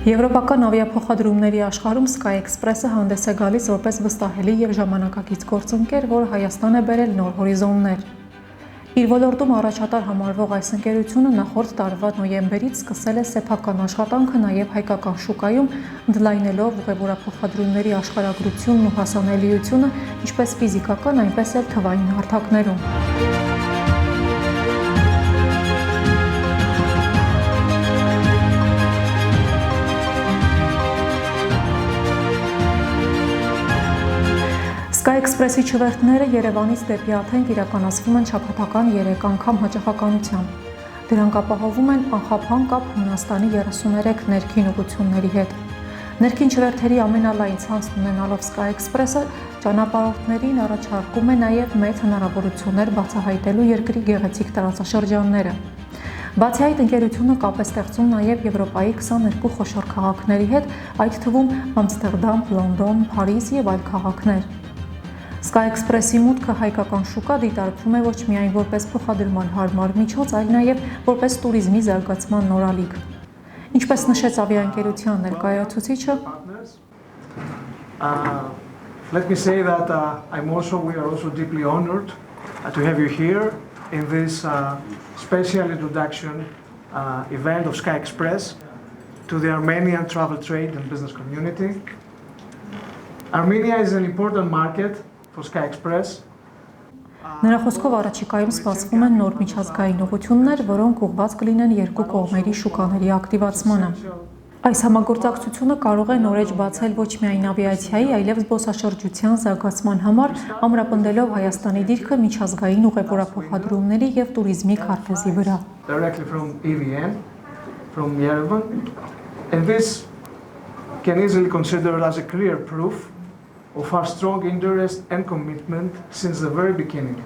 Եվրոպական ավիափոխադրումների աշխարհում Sky Express-ը հանդես է գալիս որպես վստահելի եւ ժամանակակից գործընկեր, որը Հայաստան է բերել նոր հորիզոններ։ Իր ոլորտում առաջատար համարվող այս ընկերությունը նախորդ տարվա նոյեմբերից սկսել է սեփական աշխատանքը նաեւ հայկական շուկայում, ընդլայնելով ուղևորափոխադրումների աշխարհագրությունն ու հասանելիությունը ինչպես ֆիզիկական, այնպես էլ թվային հարթակներում։ Sky Express-ի չվերթները Երևանից դեպի Աթենք իրականացվում են շաբաթական 3 անգամ հաճախականությամբ։ Դրանք ապահովում են անխափան կապ Հունաստանի 33 ներքին ուղղությունների հետ։ Ներքին չվերթերի ամենալայն ցանցն ունենալով Sky Express-ը ճանապարհորդներին առաջարկում է նաև մեծ հնարավորություններ բացահայտելու երկրի գեղեցիկ տարածաշրջանները։ Բացի այդ, ընկերությունը կապ է ստեղծում նաև Եվրոպայի 22 խոշոր քաղաքների հետ, այդ թվում Ամստերդամ, Լոնդոն, Փարիզ եւ այլ քաղաքներ։ Sky Express-ի մուտքը հայկական շուկա դիտարկվում է ոչ միայն որպես փոխադրման հարմար միջոց, այլ նաև որպես տուրիզմի զարգացման նորալիք։ Ինչպես նշեց ավիաընկերության ներկայացուցիչը, Let me say that we are also deeply honored to have you here in this special introduction event of Sky Express to the Armenian travel trade and business community. Armenia is an important market for Sky Express. Նրա խոսքով առաջիկայում սպասվում են նոր միջազգային ուղղություններ, որոնք ուղղված կլինեն երկու կողմերի շուկաների ակտիվացմանը։ Այս համագործակցությունը կարող է նոր էջ բացել ոչ միայն ավիացիայի, այլև զբոսաշրջության զարգացման համար, ամրապնդելով Հայաստանի դիրքը միջազգային ուղևորափոխադրումների եւ տուրիզմի քարտեզի վրա։ Directly from EVN, from Yerevan, and this can easily consider as a clear proof of our strong interest and commitment since the very beginning.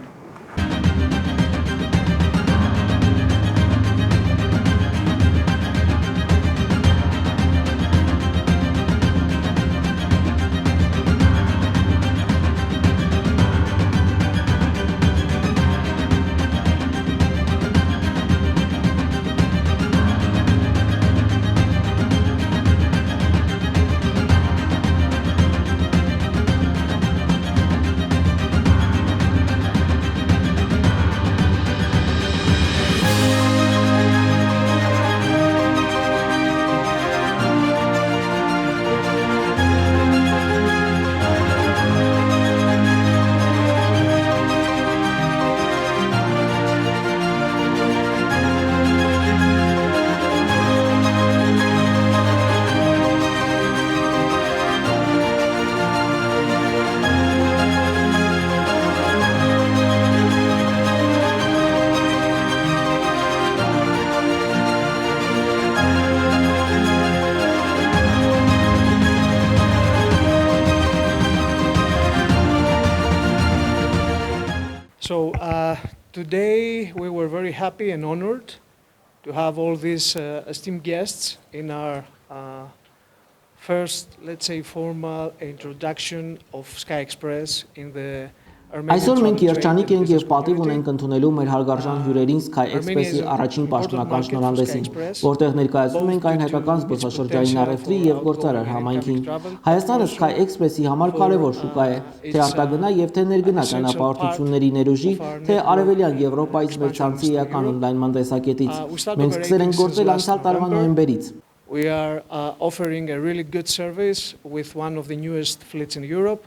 So today we were very happy and honored to have all these esteemed guests in our first, let's say, formal introduction of Sky Express in the Այսօր մենք երջանիկ ենք եւ պատիվ ունենք ընդունելու մեր հարգարժան հյուրերին Sky Express-ի առաջին պաշտոնական շնորհանդեսին, որտեղ ներկայացնում ենք այն հայկական զբոսաշրջային առևտրի եւ գործարար համայնքին։ Հայաստանը Sky Express-ի համար կարևոր շուկա է, թե արտագնա եւ թե ներգնա ճանապարհորդությունների ներուժի, թե արևելյան Եվրոպայից մեր ցանցի էական օնլայնման տեսակետից։ Մենք սկսել ենք գործել անցյալ տարվա նոյեմբերից։ We are offering a really good service with one of the newest fleets in Europe.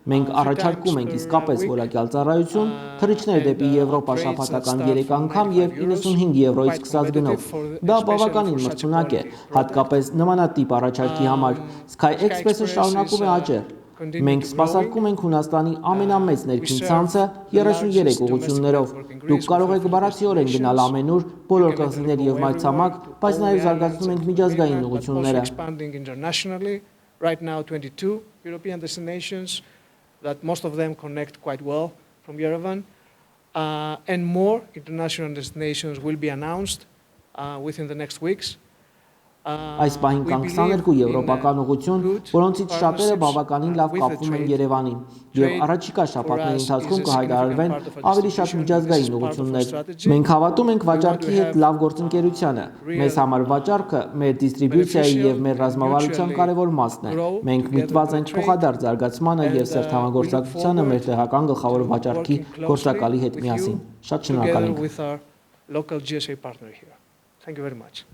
Մենք առաջարկում ենք իսկապես որակյալ ծառայություն, թռիչքներ դեպի Եվրոպա շաբաթական 3 անգամ եւ 95 եվրոից սկսած գնով։ Դա բավականին մրցունակ է, հատկապես նմանատիպ առաջարկի համար։ Sky Express-ը շարունակում է աճել։ Մենք սպասարկում ենք Հունաստանի ամենամեծ ներքին ցանցը 33 ուղղություններով։ Դուք կարող եք բառացիորեն գնալ ամենուր, բոլոր կղզիներ եւ մայրցամաք, բայց նաեւ զարգացնում ենք միջազգային ուղղությունները։ Right now, 22 European destinations that most of them connect quite well from Yerevan, and more international destinations will be announced within the next weeks. Այս պահին կան 22 եվրոպական ուղղություն, որոնցից շատերը բավականին լավ կապվում են Երևանին, եւ առաջիկա շաբաթների ընթացքում կհայտարարվեն ավելի շատ միջազգային ուղղություններ։ Մենք հավատում ենք վաճառքի հետ լավ գործընկերությանը։ Մեզ համար վաճառքը մեր դիստրիբյուցիայի եւ մեր ռազմավարության կարևոր մասն է։ Մենք միտված ենք փոխադարձ զարգացմանը եւ սերտ համագործակցությանը մեր տեղական գլխավոր վաճառքի գործակալի հետ միասին։ Շատ շնորհակալ ենք։ Local GSA partner here. Thank you very much.